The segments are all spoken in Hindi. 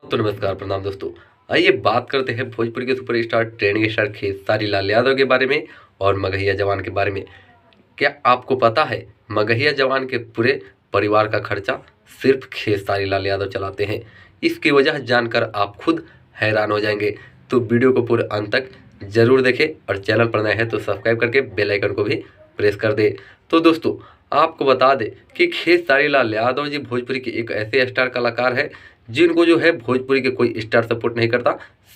तो नमस्कार प्रणाम दोस्तों। आइए बात करते हैं भोजपुरी के superstar trending star Khesari Lal Yadav के बारे में और मगहिया जवान के बारे में। क्या आपको पता है मगहिया जवान के पूरे परिवार का खर्चा सिर्फ खेसारी लाल यादव चलाते हैं। इसकी वजह जानकर आप खुद हैरान हो जाएंगे। तो वीडियो को पूरे अंत तक जरूर देखें और चैनल पर नए हैं तो सब्सक्राइब करके बेल आइकन को भी प्रेस कर दे। तो दोस्तों आपको बता दें कि खेसारी लाल यादव जी भोजपुरी के एक ऐसे स्टार कलाकार हैं जिनको जो है भोजपुरी के कोई स्टार सपोर्ट नहीं करता,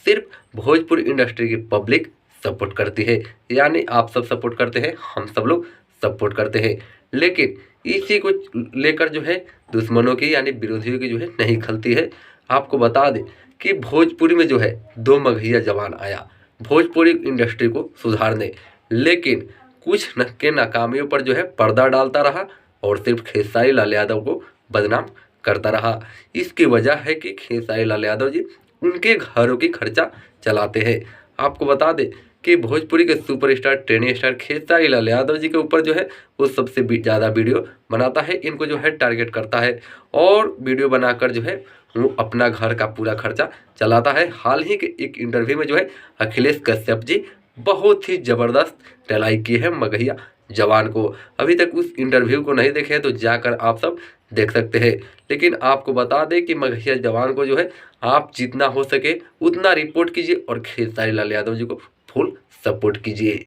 सिर्फ भोजपुरी इंडस्ट्री की पब्लिक सपोर्ट करती है। यानी आप सब सपोर्ट करते हैं, हम सब लोग सपोर्ट करते हैं। लेकिन इसी को लेकर जो है दुश्मनों की यानी विरोधियों की जो है नहीं खलती है। आपको बता दें कि भोजपुरी में जो है दो मगहिया जवान आया भोजपुरी इंडस्ट्री को सुधारने, लेकिन कुछ न के नाकामियों पर जो है पर्दा डालता रहा और सिर्फ खेसारी लाल यादव को बदनाम करता रहा। इसकी वजह है कि खेसारी लाल यादव जी उनके घरों की खर्चा चलाते हैं। आपको बता दें कि भोजपुरी के superstar trending star Khesari Lal Yadav ji के ऊपर जो है वो सबसे ज़्यादा वीडियो बनाता है, इनको जो है टारगेट करता है और वीडियो बनाकर जो है वो अपना घर का पूरा खर्चा चलाता है। हाल ही के एक इंटरव्यू में जो है अखिलेश कश्यप जी बहुत ही ज़बरदस्त टलाई की है मगहिया जवान को। अभी तक उस इंटरव्यू को नहीं देखे हैं तो जाकर आप सब देख सकते हैं। लेकिन आपको बता दें कि मगहिया जवान को जो है आप जितना हो सके उतना रिपोर्ट कीजिए और खेसारी लाल यादव जी को फुल सपोर्ट कीजिए।